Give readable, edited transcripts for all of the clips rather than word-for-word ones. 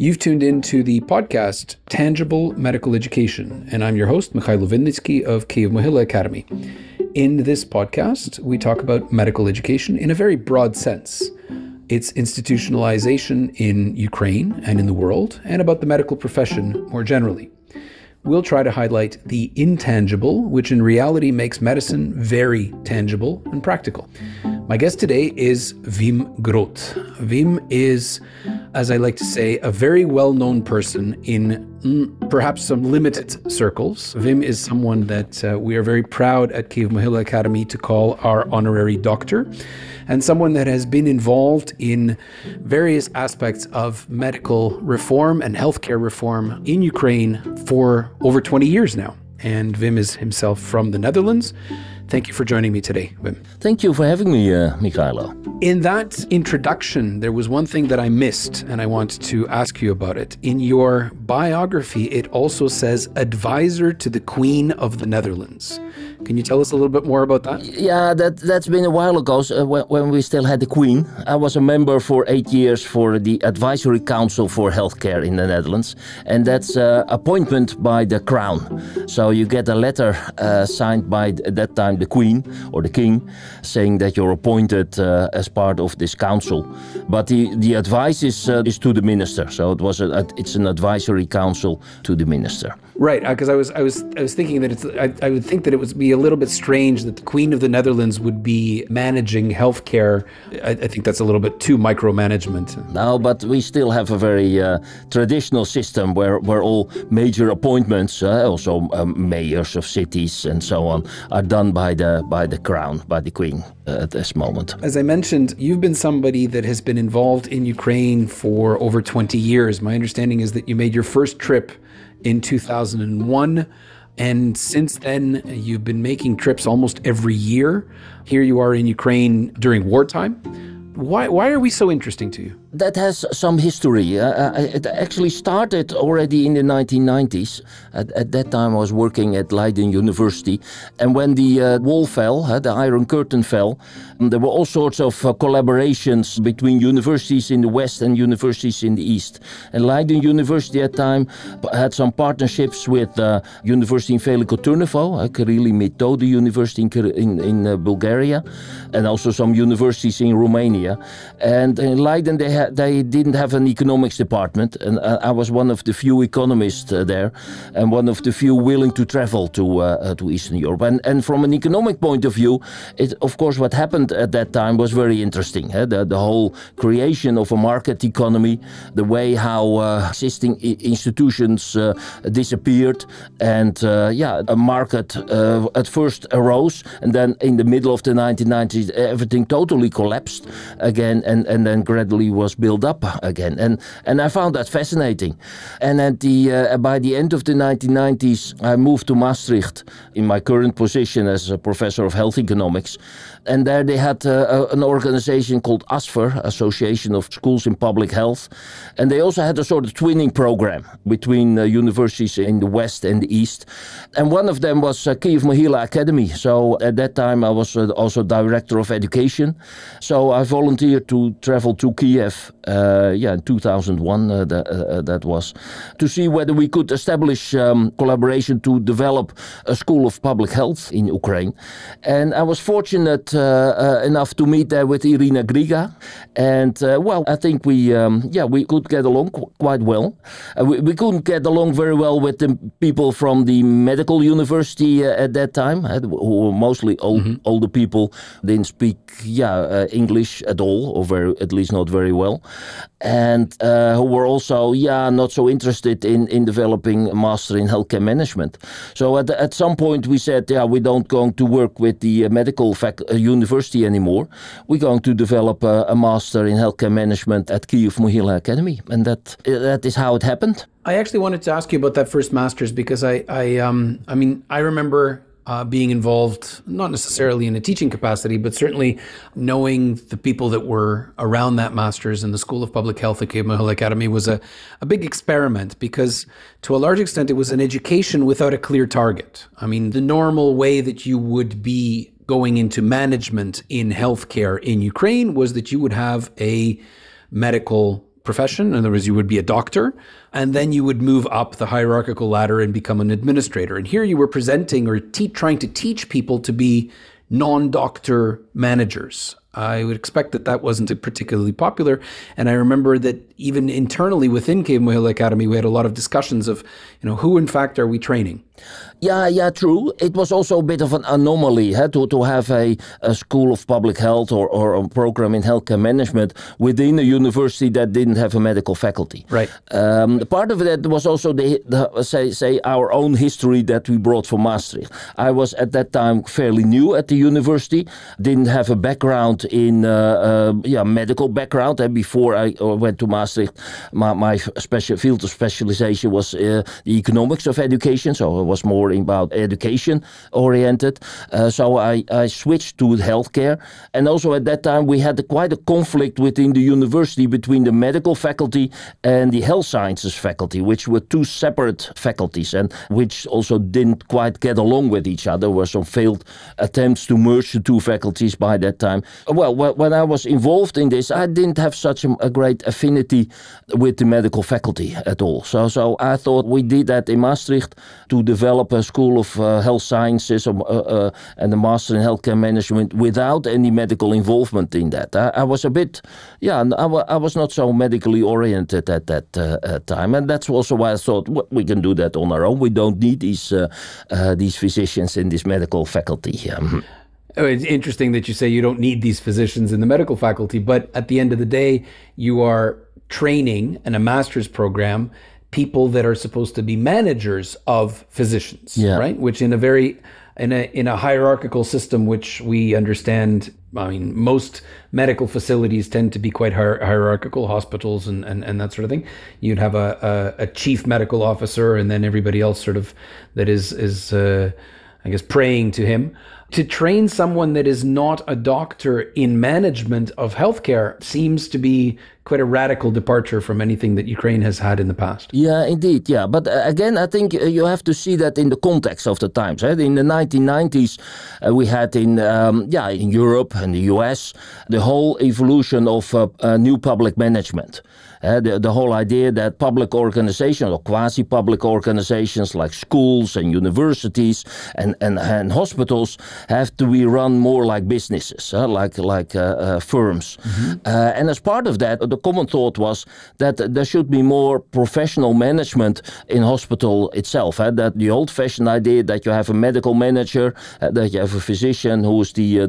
You've tuned into the podcast, Tangible Medical Education, and I'm your host, Mihайло Винницький of Kyiv-Могила Academy. In this podcast, we talk about medical education in a very broad sense. Its institutionalization in Ukraine and in the world, and about the medical profession more generally. We'll try to highlight the intangible, which in reality makes medicine very tangible and practical. My guest today is Vім Ґроот. Vím is, as I like to say, a very well-known person in perhaps some limited circles. Vím is someone that we are very proud at Kyiv-Mogila Academy to call our honorary doctor, and someone that has been involved in various aspects of medical reform and healthcare reform in Ukraine for over 20 years now. And Vím is himself from the Netherlands. Thank you for joining me today, Vím. Thank you for having me, Mihайло. In that introduction, there was one thing that I missed, and I want to ask you about it. In your biography, it also says advisor to the Queen of the Netherlands. Can you tell us a little bit more about that? Yeah, that's been a while ago, when we still had the Queen. I was a member for 8 years for the Advisory Council for Healthcare in the Netherlands, and that's appointment by the Crown. So you get a letter signed by, at that time, the Queen or the King, saying that you're appointed as part of this council. But the advice is to the minister. So it's an advisory council to the minister. Right, because I was thinking that I would think that it would be a little bit strange that the Queen of the Netherlands would be managing healthcare. I think that's a little bit too micromanagement. No, but we still have a very traditional system where all major appointments, also mayors of cities and so on, are done by the Crown, by the Queen at this moment. As I mentioned, you've been somebody that has been involved in Ukraine for over 20 years. My understanding is that you made your first trip in 2001. And since then, you've been making trips almost every year. Here you are in Ukraine during wartime. Why are we so interesting to you? That has some history. It actually started already in the 1990s. At that time, I was working at Leiden University. And when the wall fell, the Iron Curtain fell, there were all sorts of collaborations between universities in the West and universities in the East. And Leiden University at that time had some partnerships with University in Veliko Turnovo, Kirili Metode University in Bulgaria, and also some universities in Romania. And in Leiden, they didn't have an economics department, and I was one of the few economists there, and one of the few willing to travel to Eastern Europe. And from an economic point of view, of course, what happened at that time was very interesting. The whole creation of a market economy, the way how existing institutions disappeared, and a market at first arose, and then in the middle of the 1990s, everything totally collapsed again, and then gradually was built up again, and I found that fascinating. And at by the end of the 1990s, I moved to Maastricht in my current position as a professor of health economics, and there they had an organization called ASFER, Association of Schools in Public Health, and they also had a sort of twinning program between universities in the West and the East, and one of them was Kyiv-Mogila Academy. So at that time, I was also director of education, so I volunteered to travel to Kiev, in 2001, that was, to see whether we could establish collaboration to develop a school of public health in Ukraine. And I was fortunate enough to meet there with Irina Griga. And, I think we could get along quite well. We couldn't get along very well with the people from the medical university at that time, who were mostly older people, didn't speak English at all, or at least not very well, and who were also not so interested in developing a master in healthcare management. So at some point we said, we don't going to work with the medical university anymore. We're going to develop a master in healthcare management at Kyiv-Mogila Academy, and that is how it happened. I actually wanted to ask you about that first master's because I remember being involved, not necessarily in a teaching capacity, but certainly knowing the people that were around that master's in the School of Public Health at Kyiv-Mogila Academy was a big experiment because to a large extent it was an education without a clear target. I mean, the normal way that you would be going into management in healthcare in Ukraine was that you would have a medical profession. In other words, you would be a doctor, and then you would move up the hierarchical ladder and become an administrator. And here you were presenting or trying to teach people to be non-doctor managers. I would expect that wasn't particularly popular. And I remember that even internally within Keiv Mohill Academy, we had a lot of discussions of, who in fact are we training? Yeah, true. It was also a bit of an anomaly to have a school of public health or a program in healthcare management within a university that didn't have a medical faculty. Right. Part of it was also say our own history that we brought from Maastricht. I was at that time fairly new at the university, didn't have a background in medical background. And before I went to Maastricht, my field of specialization was the economics of education, so it was more about education oriented. So I switched to healthcare. And also at that time we had quite a conflict within the university between the medical faculty and the health sciences faculty, which were two separate faculties and which also didn't quite get along with each other. There were some failed attempts to merge the two faculties by that time. Well, when I was involved in this, I didn't have such a great affinity with the medical faculty at all. So I thought we did that in Maastricht to develop a school of health sciences and a master in healthcare management without any medical involvement in that. I was a bit, I was not so medically oriented at that time, and that's also why I thought we can do that on our own. We don't need these physicians in this medical faculty. Oh, it's interesting that you say you don't need these physicians in the medical faculty, but at the end of the day, you are training in a master's program people that are supposed to be managers of physicians, right? Which in a hierarchical system, which we understand, I mean, most medical facilities tend to be quite hierarchical, hospitals and that sort of thing. You'd have a chief medical officer, and then everybody else sort of that is I guess, praying to him. To train someone that is not a doctor in management of healthcare seems to be quite a radical departure from anything that Ukraine has had in the past. Yeah, indeed. Yeah. But again, I think you have to see that in the context of the times. Right? In the 1990s, we had in Europe and the US, the whole evolution of new public management. The whole idea that public organizations or quasi-public organizations like schools and universities and hospitals have to be run more like businesses, like firms. Mm-hmm. And as part of that, the common thought was that there should be more professional management in hospital itself. That the old-fashioned idea that you have a medical manager, that you have a physician who is the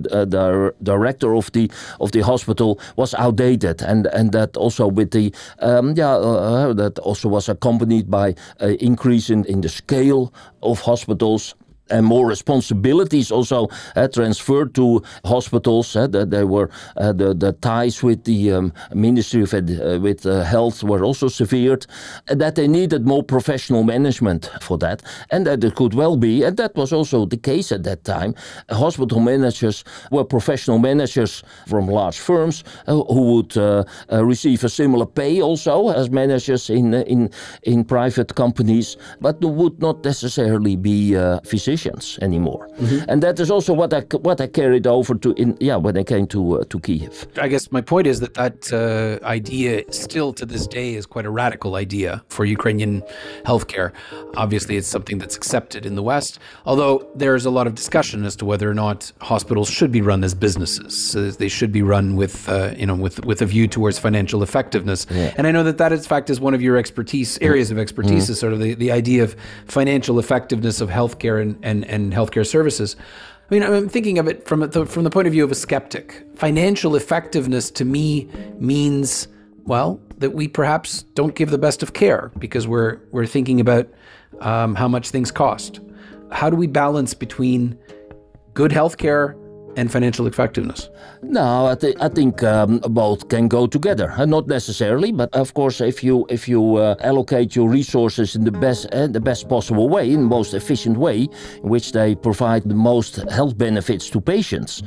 director of the hospital was outdated, and that also with the that also was accompanied by an increase in the scale of hospitals. And more responsibilities also transferred to hospitals. That they were the ties with the Ministry of Health were also severed. That they needed more professional management for that, and that it could well be, and that was also the case at that time. Hospital managers were professional managers from large firms who would receive a similar pay also as managers in private companies, but would not necessarily be physicians anymore. Mm-hmm. And that is also what I carried over to when I came to Kiev. I guess my point is that idea still to this day is quite a radical idea for Ukrainian healthcare. Obviously, it's something that's accepted in the West, although there's a lot of discussion as to whether or not hospitals should be run as businesses. So they should be run with a view towards financial effectiveness. Yeah. And I know that in fact is one of your areas of expertise, mm-hmm. is sort of the idea of financial effectiveness of healthcare and healthcare services. I mean, I'm thinking of it from the point of view of a skeptic. Financial effectiveness to me means, well, that we perhaps don't give the best of care because we're thinking about how much things cost. How do we balance between good healthcare and financial effectiveness? No, I think both can go together. Not necessarily, but of course, if you allocate your resources in the best possible way, in the most efficient way, in which they provide the most health benefits to patients,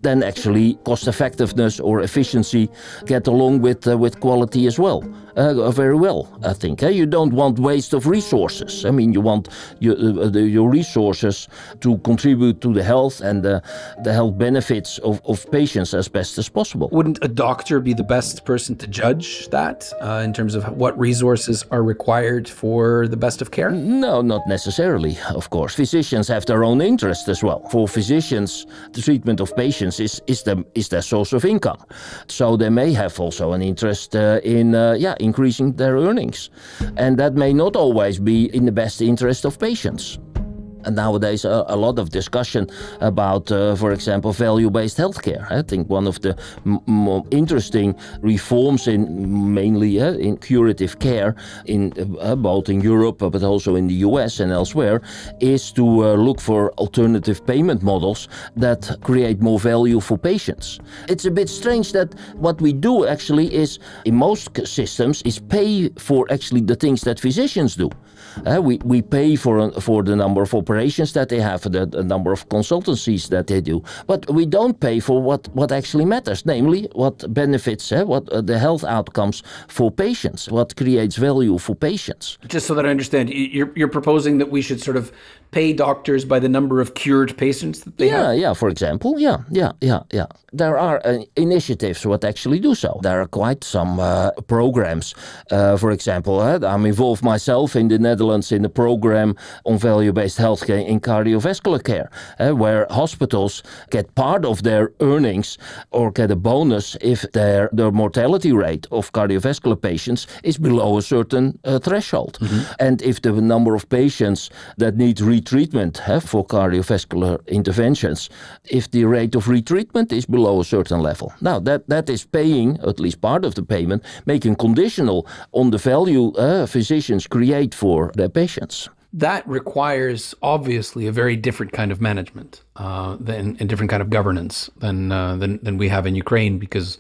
then actually cost effectiveness or efficiency get along with quality as well. Very well, I think. You don't want waste of resources. I mean, you want your resources to contribute to the health and the health benefits of patients as best as possible. Wouldn't a doctor be the best person to judge that in terms of what resources are required for the best of care? No, not necessarily, of course. Physicians have their own interest as well. For physicians, the treatment of patients is their source of income. So they may have also an interest in increasing their earnings. And that may not always be in the best interest of patients. And nowadays, a lot of discussion about, for example, value-based healthcare. I think one of the more interesting reforms mainly in curative care, in both in Europe but also in the US and elsewhere, is to look for alternative payment models that create more value for patients. It's a bit strange that what we do actually is, in most systems, is pay for actually the things that physicians do. We pay for the number of operations that they have, the number of consultancies that they do, but we don't pay for what actually matters, namely what benefits, what the health outcomes for patients, what creates value for patients. Just so that I understand, you're proposing that we should sort of pay doctors by the number of cured patients that they have? Yeah, for example, yeah. There are initiatives that actually do so. There are quite some programs. For example, I'm involved myself in the Netherlands in a program on value-based healthcare in cardiovascular care, where hospitals get part of their earnings or get a bonus if their mortality rate of cardiovascular patients is below a certain threshold. Mm-hmm. And if the number of patients that need retreatment for cardiovascular interventions, if the rate of retreatment is below a certain level. Now, that is paying, at least part of the payment, making conditional on the value physicians create for their patients. That requires, obviously, a very different kind of management and different kind of governance than we have in Ukraine, because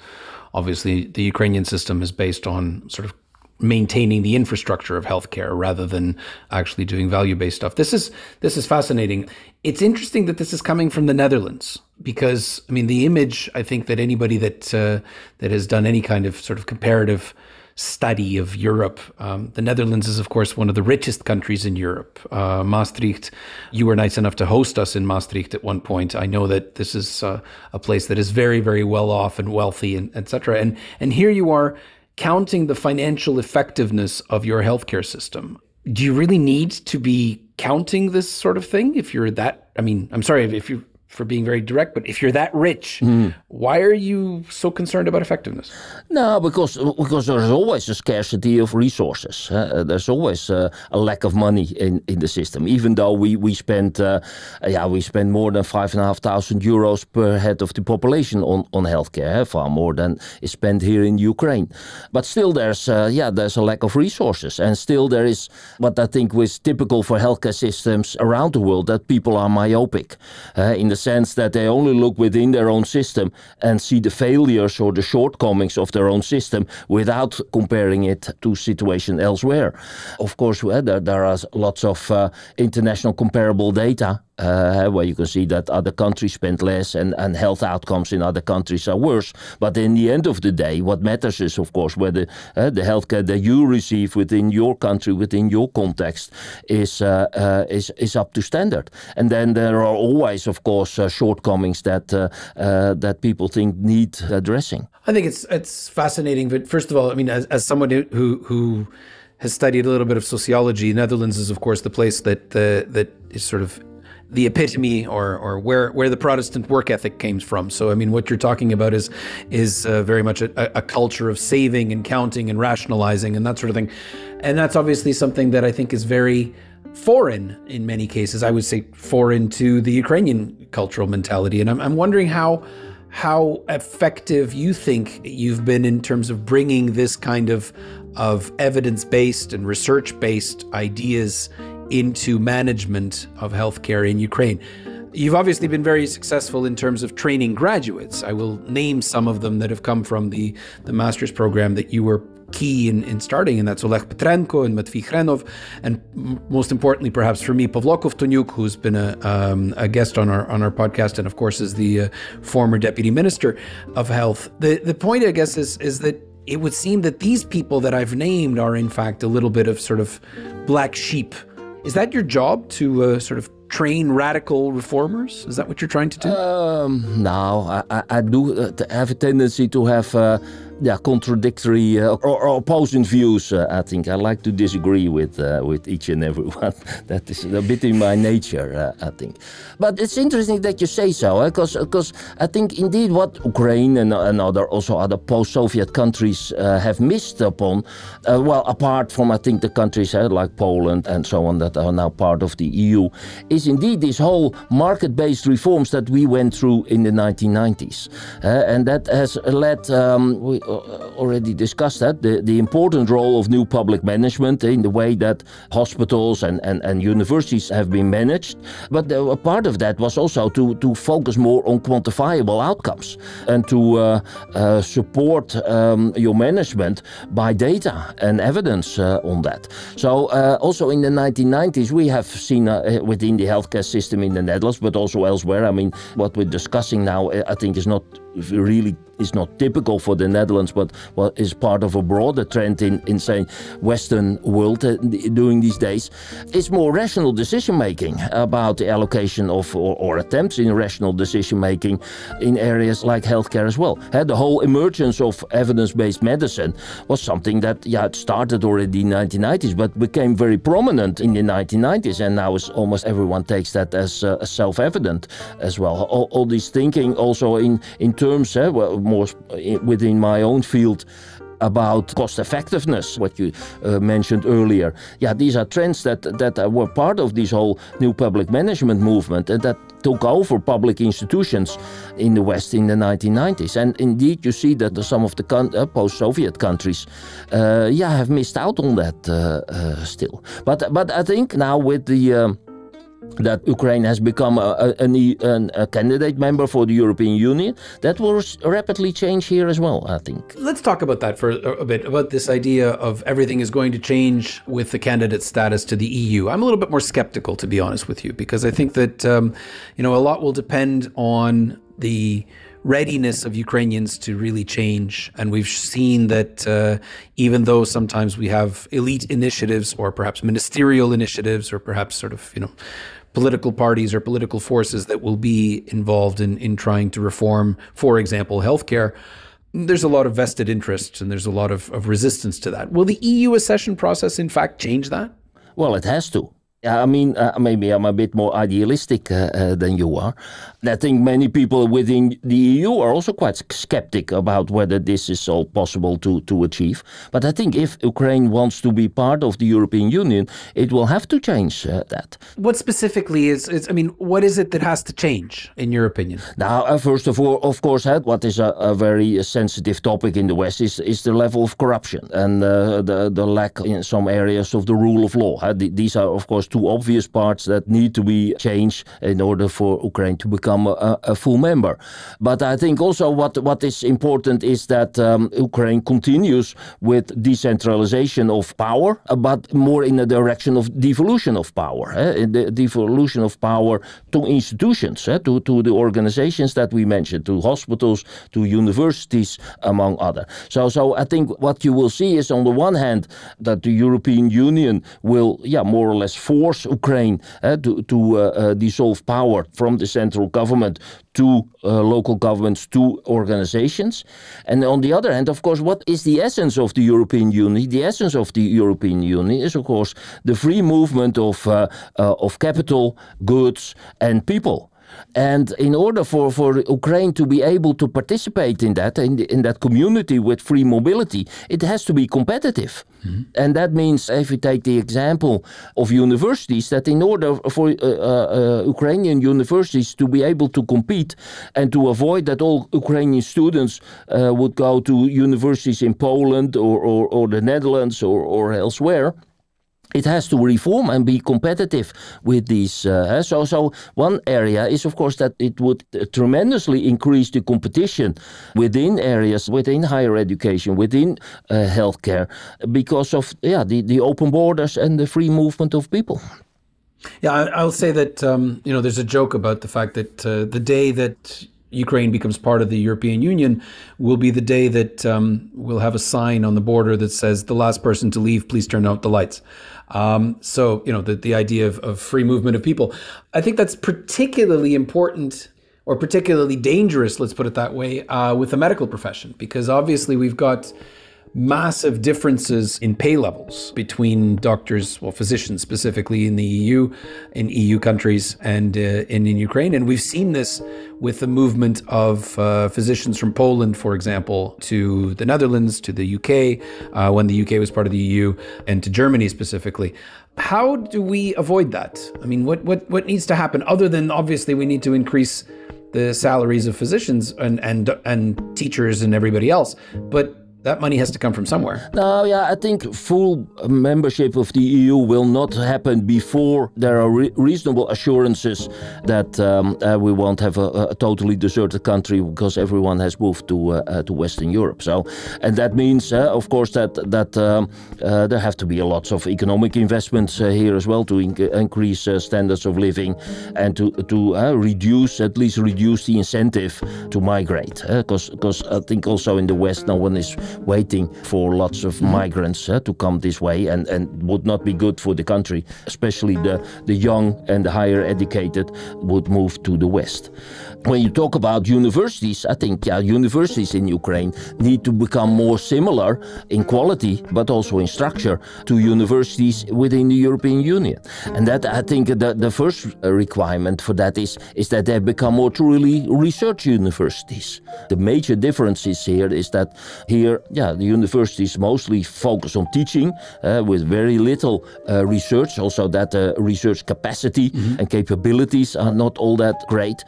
obviously the Ukrainian system is based on sort of maintaining the infrastructure of healthcare rather than actually doing value-based stuff. This is fascinating. It's interesting that this is coming from the Netherlands, because I mean the image, I think, that anybody that has done any kind of sort of comparative study of Europe, the Netherlands is of course one of the richest countries in Europe. Maastricht, you were nice enough to host us in Maastricht at one point. I know that this is a place that is very, very well off and wealthy, and etc. And here you are, counting the financial effectiveness of your healthcare system. Do you really need to be counting this sort of thing? If you're that, I mean, I'm sorry if you're for being very direct, but if you're that rich, why are you so concerned about effectiveness? No, because there's always a scarcity of resources. There's always a lack of money in the system. Even though we spend more than €5,500 per head of the population on healthcare, far more than is spent here in Ukraine. But still, there's a lack of resources, and still there is what I think was typical for healthcare systems around the world, that people are myopic in the sense that they only look within their own system and see the failures or the shortcomings of their own system without comparing it to situation elsewhere. Of course, there are lots of international comparable data where you can see that other countries spend less and health outcomes in other countries are worse. But in the end of the day, what matters is, of course, whether the healthcare that you receive within your country, within your context, is up to standard. And then there are always, of course, shortcomings that people think need addressing. I think it's fascinating. But first of all, I mean, as someone who has studied a little bit of sociology, Netherlands is, of course, the place that is sort of the epitome or where the Protestant work ethic came from. So, I mean, what you're talking about is very much a culture of saving and counting and rationalizing and that sort of thing. And that's obviously something that I think is very foreign in many cases. I would say foreign to the Ukrainian cultural mentality. And I'm wondering how effective you think you've been in terms of bringing this kind of evidence-based and research-based ideas into management of healthcare in Ukraine. You've obviously been very successful in terms of training graduates. I will name some of them that have come from the master's program that you were key in starting, and that's Oleg Petrenko and Matvey Hrenov, and most importantly, perhaps for me, Pavlo Kovtonyuk, who's been a guest on our podcast, and of course is the former deputy minister of health. The point, I guess, is that it would seem that these people that I've named are in fact a little bit of sort of black sheep. Is that your job, to sort of train radical reformers? Is that what you're trying to do? No, I do have a tendency to have contradictory or opposing views. I think I like to disagree with each and every one. That is a bit in my nature, I think. But it's interesting that you say so, because I think indeed what Ukraine and other post-Soviet countries have missed upon, apart from I think the countries like Poland and so on that are now part of the EU, is indeed these whole market-based reforms that we went through in the 1990s, and that has led. We already discussed that, the important role of new public management in the way that hospitals and universities have been managed. But a part of that was also to focus more on quantifiable outcomes and to support your management by data and evidence on that. So also in the 1990s, we have seen within the healthcare system in the Netherlands, but also elsewhere, I mean, what we're discussing now, I think is not typical for the Netherlands, but is part of a broader trend in say, Western world during these days. It's more rational decision-making about the allocation of, or attempts in rational decision-making in areas like healthcare as well. The whole emergence of evidence-based medicine was something that, it started already in the 1990s, but became very prominent in the 1990s, and now almost everyone takes that as self-evident as well. All this thinking also in terms, more within my own field, about cost effectiveness, what you mentioned earlier. These are trends that were part of this whole new public management movement and that took over public institutions in the West in the 1990s. And indeed, you see that some of the post-Soviet countries, have missed out on that still. But I think now with the that Ukraine has become a candidate member for the European Union, that will rapidly change here as well, I think. Let's talk about that for a bit, about this idea of everything is going to change with the candidate status to the EU. I'm a little bit more skeptical, to be honest with you, because I think that, a lot will depend on the readiness of Ukrainians to really change. And we've seen that even though sometimes we have elite initiatives or perhaps ministerial initiatives or perhaps sort of, political parties or political forces that will be involved in trying to reform, for example, healthcare, there's a lot of vested interest and there's a lot of resistance to that. Will the EU accession process, in fact, change that? Well, it has to. I mean, maybe I'm a bit more idealistic than you are. I think many people within the EU are also quite skeptic about whether this is all possible to achieve. But I think if Ukraine wants to be part of the European Union, it will have to change that. What specifically what is it that has to change, in your opinion? Now, first of all, of course, what is a very sensitive topic in the West is the level of corruption and the lack in some areas of the rule of law. These are, of course, two obvious parts that need to be changed in order for Ukraine to become a full member. But I think also what is important is that Ukraine continues with decentralization of power, but more in the direction of devolution of power, the devolution of power to institutions, to the organizations that we mentioned, to hospitals, to universities, among other. So I think what you will see is on the one hand that the European Union will, more or less force Ukraine to dissolve power from the central government to local governments, to organizations. And on the other hand, of course, what is the essence of the European Union? The essence of the European Union is, of course, the free movement of capital, goods, and people. And in order for Ukraine to be able to participate in that community with free mobility, it has to be competitive. Mm-hmm. And that means, if you take the example of universities, that in order for Ukrainian universities to be able to compete and to avoid that all Ukrainian students would go to universities in Poland or the Netherlands or elsewhere, it has to reform and be competitive with these. So one area is, of course, that it would tremendously increase the competition within areas, within higher education, within healthcare, because of the open borders and the free movement of people. Yeah, I'll say that, there's a joke about the fact that the day that Ukraine becomes part of the European Union will be the day that we'll have a sign on the border that says, "The last person to leave, please turn out the lights." So, the idea of free movement of people. I think that's particularly important or particularly dangerous, let's put it that way, with the medical profession, because obviously we've got massive differences in pay levels between doctors, physicians specifically in the EU, in EU countries, and in Ukraine. And we've seen this with the movement of physicians from Poland, for example, to the Netherlands, to the UK, when the UK was part of the EU, and to Germany specifically. How do we avoid that? I mean, what needs to happen other than obviously we need to increase the salaries of physicians and teachers and everybody else, but that money has to come from somewhere. No, I think full membership of the EU will not happen before there are reasonable assurances that we won't have a totally deserted country because everyone has moved to Western Europe. So, and that means, of course, that there have to be lots of economic investments here as well to increase standards of living and to at least reduce the incentive to migrate. Because I think also in the West, no one is waiting for lots of migrants to come this way and would not be good for the country, especially the young and the higher educated would move to the West. When you talk about universities, I think universities in Ukraine need to become more similar in quality but also in structure to universities within the European Union. And that I think the first requirement for that is that they become more truly research universities. The major differences here is that here the universities mostly focus on teaching with very little research, also that research capacity and capabilities are not all that great.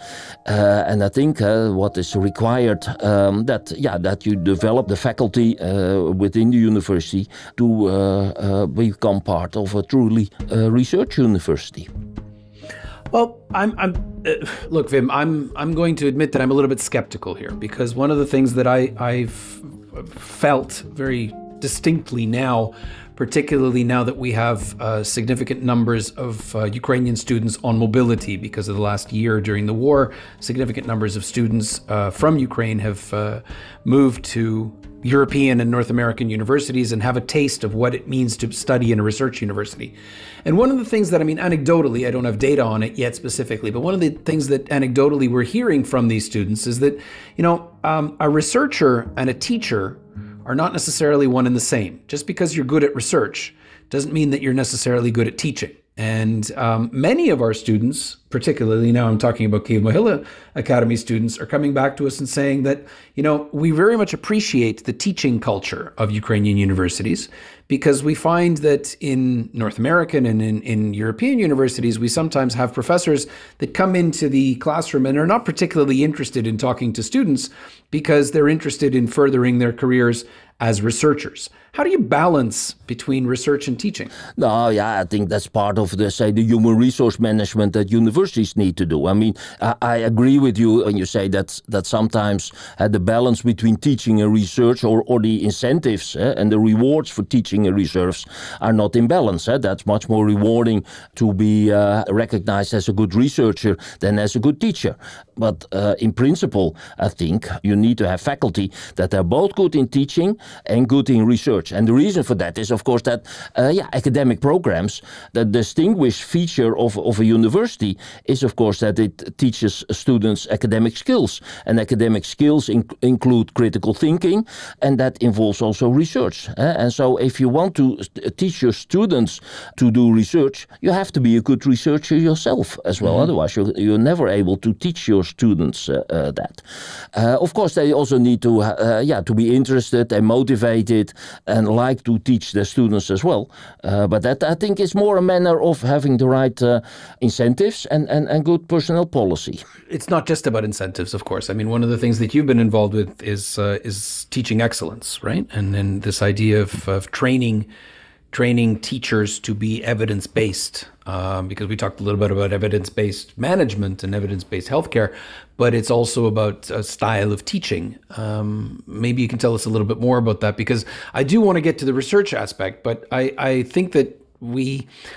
And I think what is required that you develop the faculty within the university to become part of a truly research university. Well, look, Wim, I'm going to admit that I'm a little bit skeptical here, because one of the things that I've felt very distinctly now, particularly now that we have significant numbers of Ukrainian students on mobility because of the last year during the war, significant numbers of students from Ukraine have moved to European and North American universities and have a taste of what it means to study in a research university. And one of the things that, anecdotally, I don't have data on it yet specifically, but one of the things that anecdotally we're hearing from these students is that, a researcher and a teacher are not necessarily one and the same. Just because you're good at research doesn't mean that you're necessarily good at teaching. And many of our students, particularly now I'm talking about Kyiv Mohyla Academy students, are coming back to us and saying that, we very much appreciate the teaching culture of Ukrainian universities, because we find that in North American and in European universities, we sometimes have professors that come into the classroom and are not particularly interested in talking to students because they're interested in furthering their careers as researchers. How do you balance between research and teaching? No, I think that's part of the human resource management that universities need to do. I agree with you when you say that sometimes the balance between teaching and research or the incentives and the rewards for teaching and research are not in balance. That's much more rewarding to be recognized as a good researcher than as a good teacher. But in principle, I think you need to have faculty that are both good in teaching and good in research. And the reason for that is, of course, that academic programs, the distinguished feature of a university is, of course, that it teaches students academic skills. And academic skills include critical thinking, and that involves also research. And so if you want to teach your students to do research, you have to be a good researcher yourself as well. Otherwise, you're never able to teach your students that. Of course, they also need to be interested and motivated and like to teach their students as well. But that, I think, is more a matter of having the right incentives and good personnel policy. It's not just about incentives, of course. One of the things that you've been involved with is teaching excellence, right? And then this idea of training teachers to be evidence-based, because we talked a little bit about evidence-based management and evidence-based healthcare, but it's also about a style of teaching. Maybe you can tell us a little bit more about that, because I do want to get to the research aspect, but I think that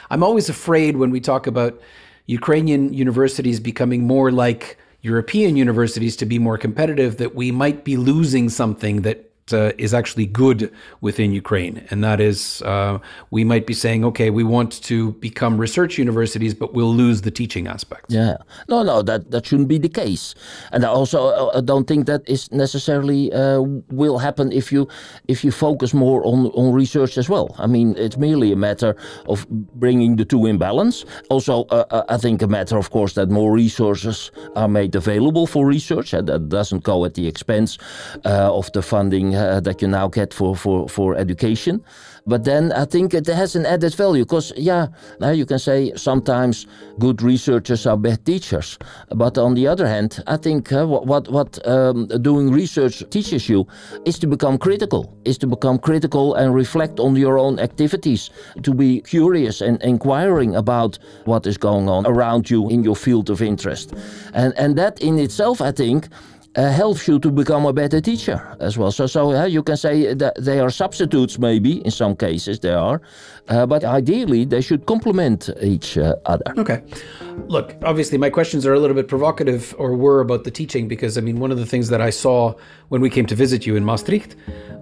I'm always afraid when we talk about Ukrainian universities becoming more like European universities to be more competitive, that we might be losing something that is actually good within Ukraine. And that is, we might be saying, okay, we want to become research universities, but we'll lose the teaching aspect. Yeah. No, that shouldn't be the case. And I also don't think that is necessarily will happen if you focus more on research as well. I mean, it's merely a matter of bringing the two in balance. Also, I think a matter, of course, that more resources are made available for research, and that doesn't go at the expense of the funding that you now get for education. But then I think it has an added value because, now you can say sometimes good researchers are bad teachers. But on the other hand, I think what doing research teaches you is to become critical, and reflect on your own activities, to be curious and inquiring about what is going on around you in your field of interest. And that in itself, I think, helps you to become a better teacher as well. So you can say that they are substitutes, maybe in some cases they are, but ideally they should complement each other. Okay. Look, obviously my questions are a little bit provocative, or were, about the teaching, because I mean, one of the things that I saw when we came to visit you in Maastricht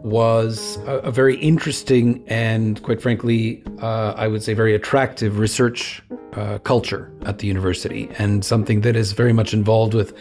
was a very interesting and, quite frankly, I would say very attractive research culture at the university, and something that is very much involved with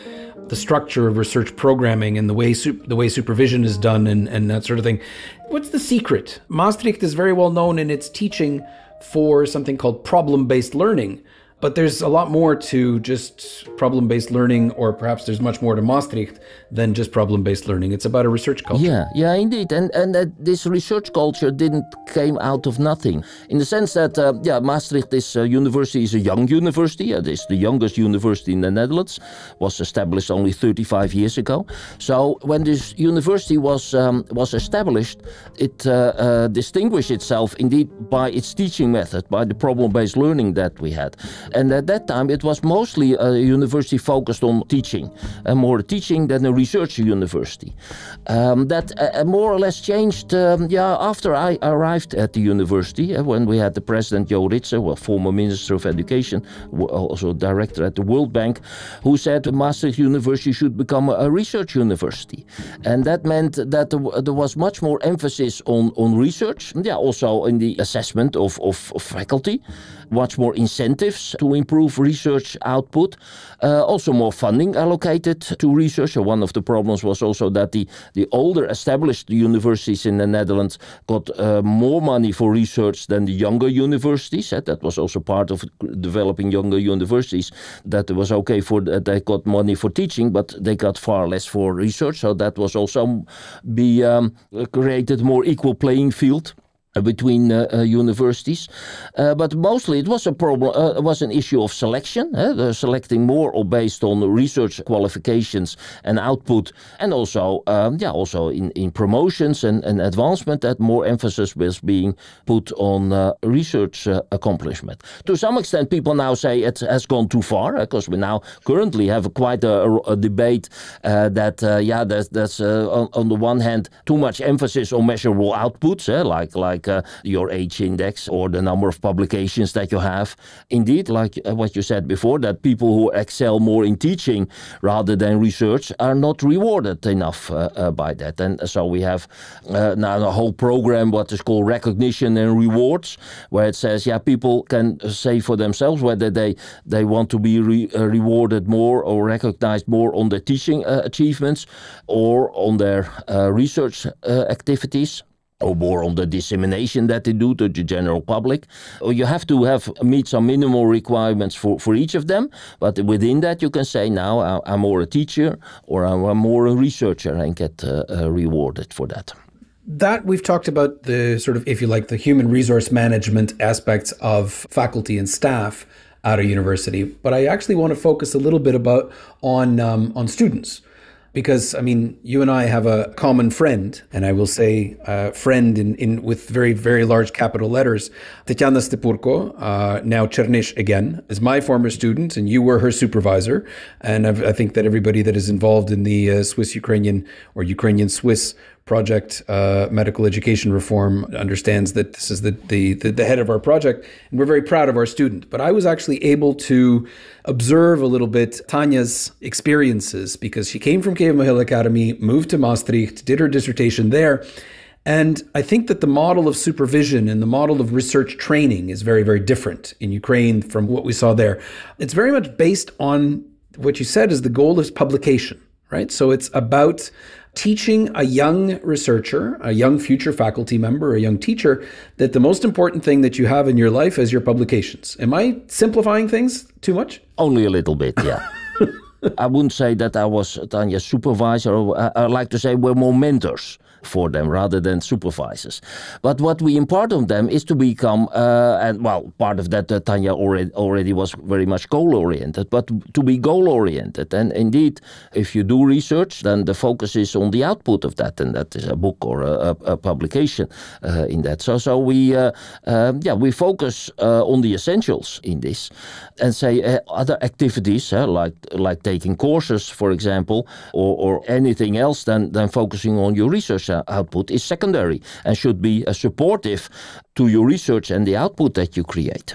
the structure of research programming and the way supervision is done and that sort of thing. What's the secret? Maastricht is very well known in its teaching for something called problem-based learning, but there's a lot more to just problem-based learning, or perhaps there's much more to Maastricht than just problem-based learning. It's about a research culture. Yeah, indeed. And this research culture didn't came out of nothing. In the sense that, Maastricht university is a young university. It is the youngest university in the Netherlands. Was established only 35 years ago. So when this university was established, it distinguished itself indeed by its teaching method, by the problem-based learning that we had. And at that time, it was mostly a university focused on teaching, more teaching than a research university. That more or less changed after I arrived at the university, when we had the president, Jo Ritze, former Minister of Education, also director at the World Bank, who said Maastricht University should become a research university. And that meant that there was much more emphasis on research, also in the assessment of faculty, much more incentives to improve research output, also more funding allocated to research. So one of the problems was also that the older established universities in the Netherlands got more money for research than the younger universities. That was also part of developing younger universities, that it was okay they got money for teaching, but they got far less for research. So that was also created more equal playing field between universities, but mostly it was a problem. Was an issue of selection, selecting more or based on research qualifications and output, and also in promotions and advancement, that more emphasis was being put on research accomplishment. To some extent, people now say it has gone too far, because we now currently have quite a debate that that's on the one hand too much emphasis on measurable outputs, like your H index or the number of publications that you have. Indeed, like what you said before, that people who excel more in teaching rather than research are not rewarded enough by that. And so we have now a whole program, what is called recognition and rewards, where it says, people can say for themselves whether they want to be rewarded more or recognized more on their teaching achievements or on their research activities, or more on the dissemination that they do to the general public. Or you have to meet some minimal requirements for each of them, but within that you can say, now I'm more a teacher or I'm more a researcher, and get rewarded for that. That we've talked about the sort of, if you like, the human resource management aspects of faculty and staff at a university, but I actually want to focus a little bit on students. Because, I mean, you and I have a common friend, and I will say friend in with very, very large capital letters. Tatiana Stepurko, now Chernish again, is my former student, and you were her supervisor. And I think that everybody that is involved in the Swiss-Ukrainian or Ukrainian-Swiss project, medical education reform, understands that this is the head of our project, and we're very proud of our student. But I was actually able to observe a little bit Tanya's experiences because she came from Kyiv Mohyla Academy, moved to Maastricht, did her dissertation there. And I think that the model of supervision and the model of research training is very, very different in Ukraine from what we saw there. It's very much based on what you said is the goal is publication, right? So it's about teaching a young researcher, a young future faculty member, a young teacher, that the most important thing that you have in your life is your publications. Am I simplifying things too much? Only a little bit, yeah. I wouldn't say that I was Tanya's supervisor. I like to say we're more mentors for them rather than supervisors. But what we impart on them is to become, part of that Tanya already was very much goal-oriented, but to be goal-oriented. And indeed, if you do research, then the focus is on the output of that, and that is a book or a publication in that. So we focus on the essentials in this, and say other activities like taking courses, for example, or anything else than focusing on your research output is secondary and should be supportive to your research and the output that you create.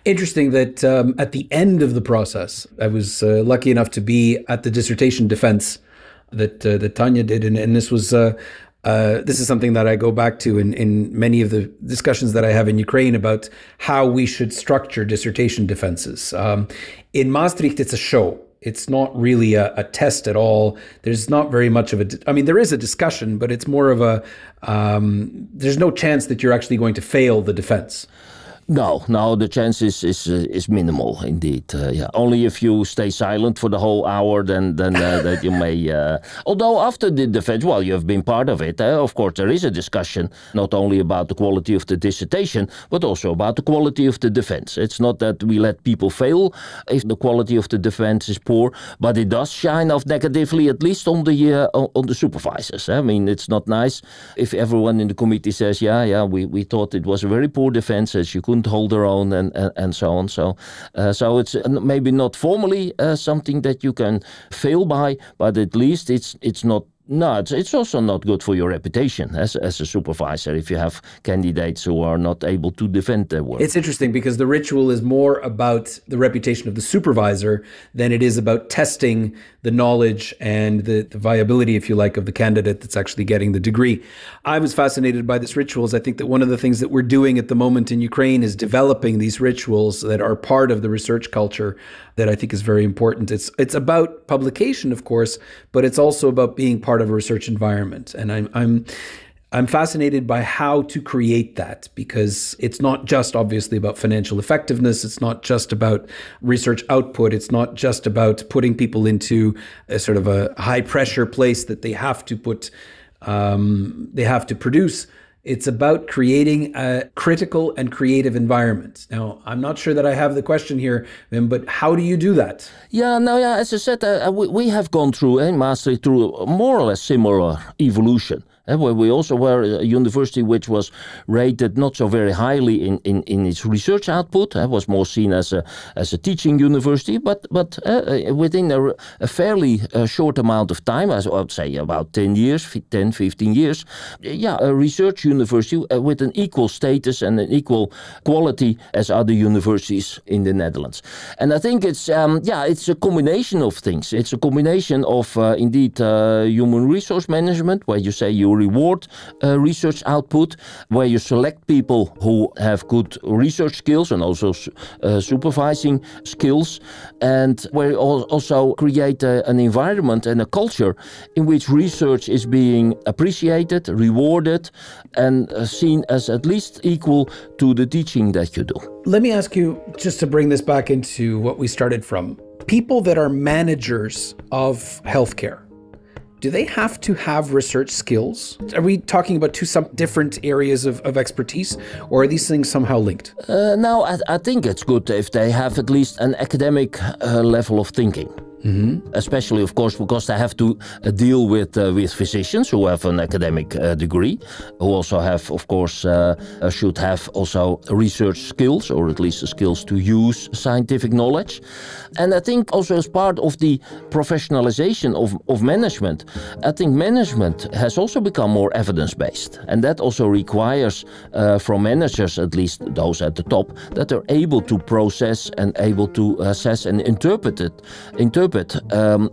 Interesting that at the end of the process, I was lucky enough to be at the dissertation defense that Tanya did, and this was this is something that I go back to in many of the discussions that I have in Ukraine about how we should structure dissertation defenses. In Maastricht, it's a show. It's not really a test at all. There's not very much of there is a discussion, but it's more of there's no chance that you're actually going to fail the defense. No, the chance is minimal indeed. Only if you stay silent for the whole hour, then that you may. Although after the defense, you have been part of it. Of course, there is a discussion not only about the quality of the dissertation, but also about the quality of the defense. It's not that we let people fail if the quality of the defense is poor, but it does shine off negatively, at least on the supervisors. I mean, it's not nice if everyone in the committee says, we thought it was a very poor defense, as you couldn't hold their own and so on. So it's maybe not formally something that you can fail by, but at least it's not. No, it's also not good for your reputation as a supervisor if you have candidates who are not able to defend their work. It's interesting because the ritual is more about the reputation of the supervisor than it is about testing the knowledge and the viability, if you like, of the candidate that's actually getting the degree. I was fascinated by this rituals. I think that one of the things that we're doing at the moment in Ukraine is developing these rituals that are part of the research culture that I think is very important. It's about publication, of course, but it's also about being part of a research environment. And I'm fascinated by how to create that, because it's not just obviously about financial effectiveness. It's not just about research output. It's not just about putting people into a sort of a high pressure place that they have to produce. It's about creating a critical and creative environment. Now, I'm not sure that I have the question here, Wim, but how do you do that? As I said, we have gone through, Maastricht, through more or less similar evolution. Where we also were a university which was rated not so very highly in its research output. It was more seen as a teaching university, but within a fairly short amount of time, as I would say about 10 years, 10, 15 years, a research university with an equal status and an equal quality as other universities in the Netherlands. And I think it's a combination of things. It's a combination of indeed human resource management, where you say you reward research output, where you select people who have good research skills and also supervising skills, and where you also create an environment and a culture in which research is being appreciated, rewarded, and seen as at least equal to the teaching that you do. Let me ask you, just to bring this back into what we started from, people that are managers of healthcare, do they have to have research skills? Are we talking about some different areas of expertise, or are these things somehow linked? No, I think it's good if they have at least an academic level of thinking. especially, of course, because they have to deal with physicians who have an academic degree, who also have, of course, should have also research skills, or at least the skills to use scientific knowledge. And I think also as part of the professionalization of management, I think management has also become more evidence-based. And that also requires from managers, at least those at the top, that they're able to process and able to assess and interpret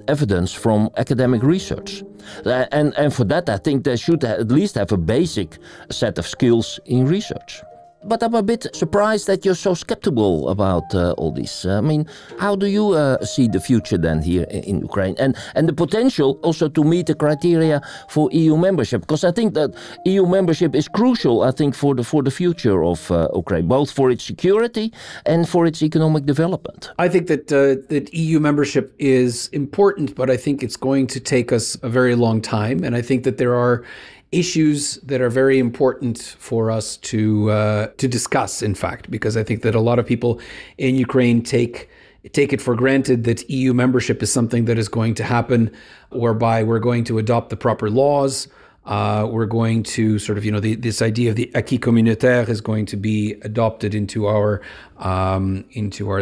evidence from academic research. And for that, I think they should at least have a basic set of skills in research. But I'm a bit surprised that you're so skeptical about all this. I mean, how do you see the future then here in Ukraine? And the potential also to meet the criteria for EU membership? Because I think that EU membership is crucial, I think, for the future of Ukraine, both for its security and for its economic development. I think that EU membership is important, but I think it's going to take us a very long time. And I think that there are issues that are very important for us to discuss, in fact, because I think that a lot of people in Ukraine take it for granted that EU membership is something that is going to happen, whereby we're going to adopt the proper laws. We're going to sort of, this idea of the acquis communautaire is going to be adopted into our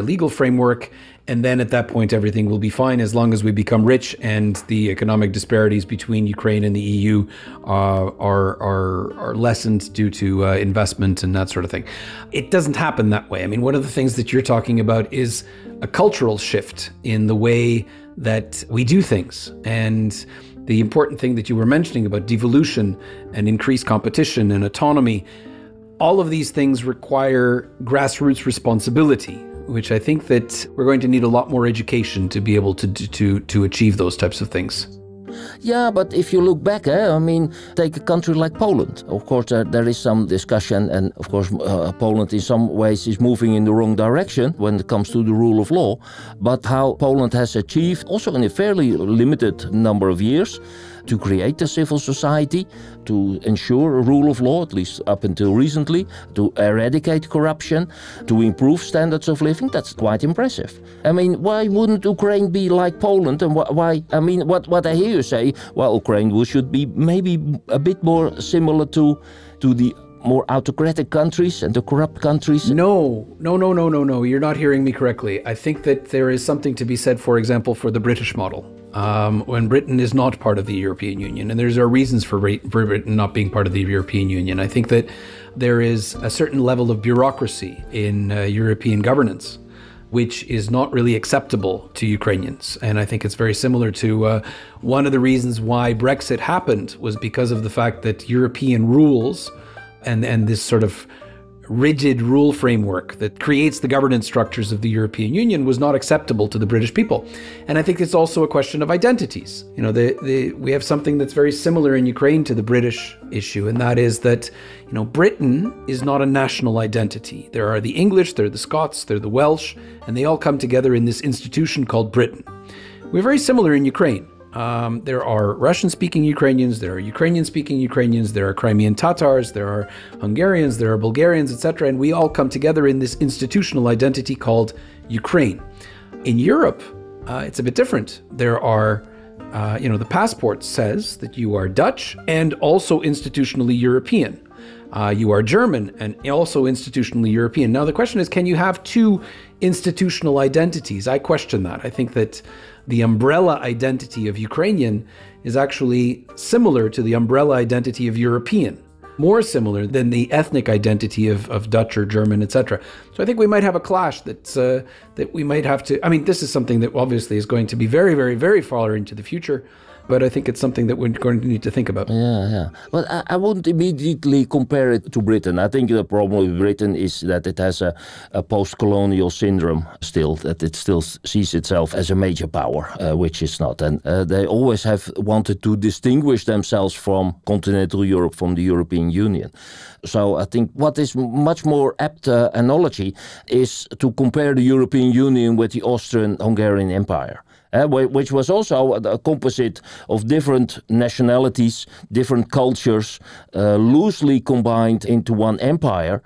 legal framework. And then at that point, everything will be fine as long as we become rich and the economic disparities between Ukraine and the EU are lessened due to investment and that sort of thing. It doesn't happen that way. I mean, one of the things that you're talking about is a cultural shift in the way that we do things. And the important thing that you were mentioning about devolution and increased competition and autonomy, all of these things require grassroots responsibility, which I think that we're going to need a lot more education to be able to achieve those types of things. Yeah, but if you look back, take a country like Poland. Of course, there is some discussion, and of course, Poland in some ways is moving in the wrong direction when it comes to the rule of law. But how Poland has achieved, also in a fairly limited number of years, to create a civil society, to ensure a rule of law, at least up until recently, to eradicate corruption, to improve standards of living, that's quite impressive. I mean, why wouldn't Ukraine be like Poland? And why? I mean, what I hear you say, well, Ukraine should be maybe a bit more similar to the more autocratic countries and the corrupt countries? No. You're not hearing me correctly. I think that there is something to be said, for example, for the British model. When Britain is not part of the European Union, and there are reasons for Britain not being part of the European Union. I think that there is a certain level of bureaucracy in European governance, which is not really acceptable to Ukrainians. And I think it's very similar to one of the reasons why Brexit happened was because of the fact that European rules and this sort of rigid rule framework that creates the governance structures of the European Union was not acceptable to the British people. And I think it's also a question of identities. We have something that's very similar in Ukraine to the British issue, and that is that, Britain is not a national identity. There are the English, there are the Scots, there are the Welsh, and they all come together in this institution called Britain. We're very similar in Ukraine. There are Russian-speaking Ukrainians, there are Ukrainian-speaking Ukrainians, there are Crimean Tatars, there are Hungarians, there are Bulgarians, etc. And we all come together in this institutional identity called Ukraine. In Europe, it's a bit different. There are, the passport says that you are Dutch and also institutionally European. You are German and also institutionally European. Now, the question is, can you have two institutional identities? I question that. I think that the umbrella identity of Ukrainian is actually similar to the umbrella identity of European, more similar than the ethnic identity of Dutch or German, etc. So I think we might have a clash that we might have to, this is something that obviously is going to be very, very, very far into the future. But I think it's something that we're going to need to think about. Yeah. But I wouldn't immediately compare it to Britain. I think the problem with Britain is that it has a post-colonial syndrome still, that it still sees itself as a major power, which it's not. And they always have wanted to distinguish themselves from continental Europe, from the European Union. So I think what is much more apt analogy is to compare the European Union with the Austrian-Hungarian Empire. which was also a composite of different nationalities, different cultures, loosely combined into one empire.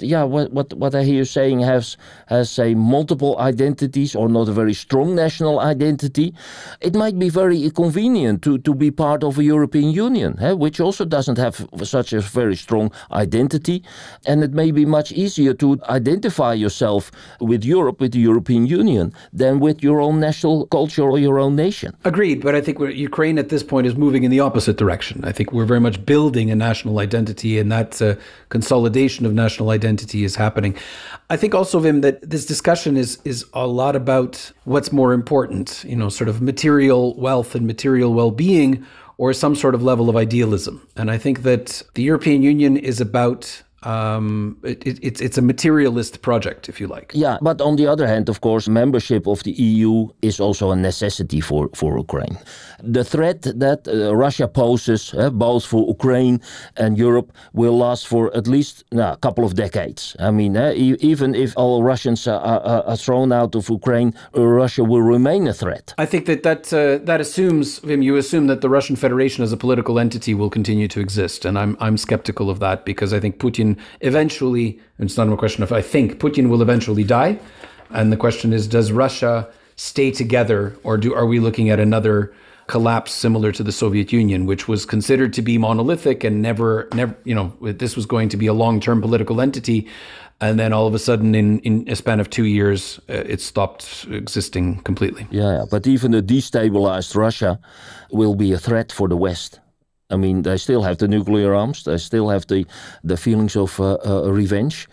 Yeah, what I hear you saying has say multiple identities or not a very strong national identity. It might be very convenient to be part of a European Union, which also doesn't have such a very strong identity, and it may be much easier to identify yourself with Europe, with the European Union, than with your own national culture or your own nation. Agreed, but I think Ukraine at this point is moving in the opposite direction. I think we're very much building a national identity, and that consolidation of national identity is happening. I think also, Wim, that this discussion is a lot about what's more important, sort of material wealth and material well-being, or some sort of level of idealism. And I think that the European Union is about it's a materialist project, if you like. Yeah, but on the other hand, of course, membership of the EU is also a necessity for Ukraine. The threat that Russia poses, both for Ukraine and Europe, will last for at least a couple of decades. I mean, even if all Russians are thrown out of Ukraine, Russia will remain a threat. I think that assumes, Wim, you assume that the Russian Federation as a political entity will continue to exist, and I'm skeptical of that, because I think Putin eventually, and it's not a question of I think, Putin will eventually die. And the question is, does Russia stay together, or are we looking at another collapse similar to the Soviet Union, which was considered to be monolithic and never, this was going to be a long-term political entity. And then all of a sudden, in a span of 2 years, it stopped existing completely. Yeah, but even a destabilized Russia will be a threat for the West. I mean, they still have the nuclear arms, they still have the feelings of revenge,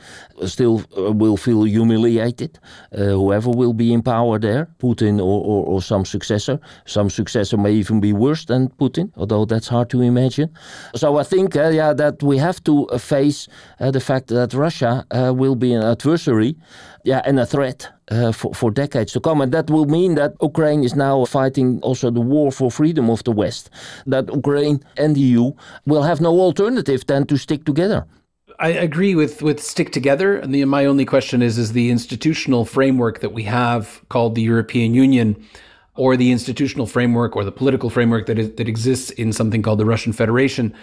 still will feel humiliated, whoever will be in power there, Putin or some successor. Some successor may even be worse than Putin, although that's hard to imagine. So I think that we have to face the fact that Russia will be an adversary and a threat for decades to come. And that will mean that Ukraine is now fighting also the war for freedom of the West, that Ukraine and the EU will have no alternative than to stick together. I agree with stick together. And my only question is the institutional framework that we have called the European Union, or the institutional framework or the political framework that exists in something called the Russian Federation.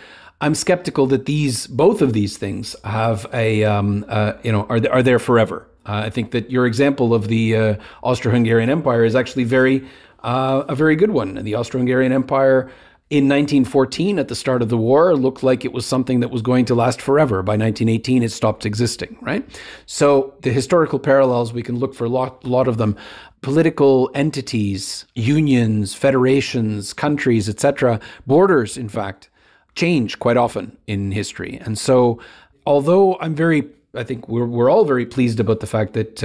I'm skeptical that both of these things have are there forever. I think that your example of the Austro-Hungarian Empire is actually a very good one. And the Austro-Hungarian Empire in 1914, at the start of the war, looked like it was something that was going to last forever. By 1918, it stopped existing, right? So the historical parallels, we can look for a lot of them. Political entities, unions, federations, countries, etc., borders, in fact, change quite often in history. And so, although I think we're all very pleased about the fact that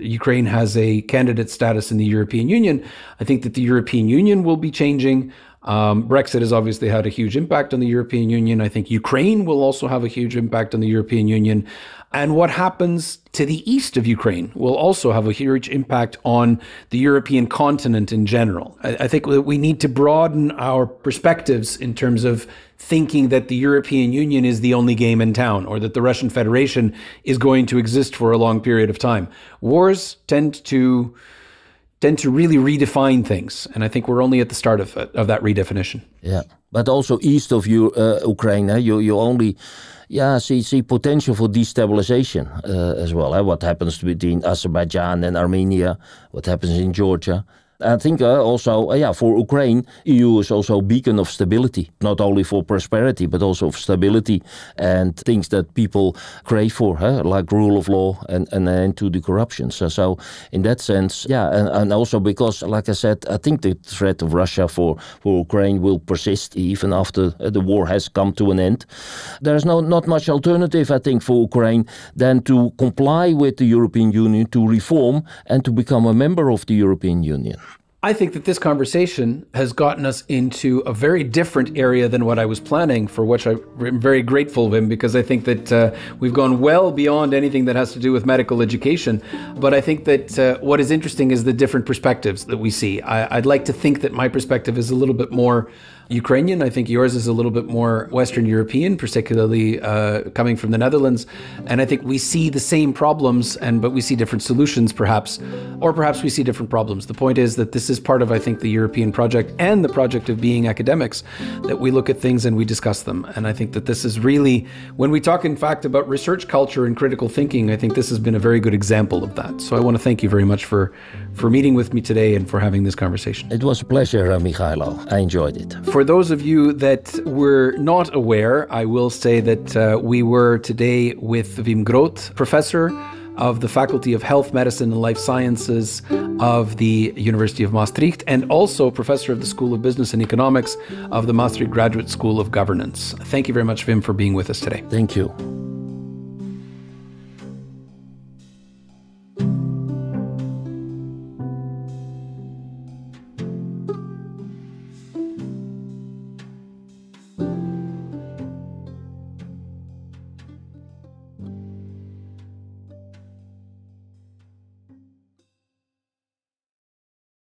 Ukraine has a candidate status in the European Union, I think that the European Union will be changing. Brexit has obviously had a huge impact on the European Union. I think Ukraine will also have a huge impact on the European Union. And what happens to the east of Ukraine will also have a huge impact on the European continent in general. I think that we need to broaden our perspectives in terms of thinking that the European Union is the only game in town, or that the Russian Federation is going to exist for a long period of time. Wars tend to really redefine things. And I think we're only at the start of that redefinition. Yeah, but also east of Ukraine, you only see potential for destabilization as well. What happens between Azerbaijan and Armenia, what happens in Georgia. I think also, for Ukraine, EU is also a beacon of stability, not only for prosperity, but also of stability and things that people crave for, like rule of law and an end to the corruption. So in that sense, and also because, like I said, I think the threat of Russia for Ukraine will persist even after the war has come to an end. There's not much alternative, I think, for Ukraine than to comply with the European Union, to reform and to become a member of the European Union. I think that this conversation has gotten us into a very different area than what I was planning, for which I'm very grateful, Wim, because I think that we've gone well beyond anything that has to do with medical education. But I think that what is interesting is the different perspectives that we see. I'd like to think that my perspective is a little bit more Ukrainian. I think yours is a little bit more Western European, particularly coming from the Netherlands. And I think we see the same problems, but we see different solutions perhaps, or perhaps we see different problems. The point is that this is part of, I think, the European project and the project of being academics, that we look at things and we discuss them. And I think that this is really, when we talk in fact about research culture and critical thinking, I think this has been a very good example of that. So I want to thank you very much for meeting with me today and for having this conversation. It was a pleasure, Mihajlo. I enjoyed it. For those of you that were not aware, I will say that we were today with Wim Ґроот, professor of the Faculty of Health, Medicine and Life Sciences of the University of Maastricht, and also professor of the School of Business and Economics of the Maastricht Graduate School of Governance. Thank you very much, Wim, for being with us today. Thank you.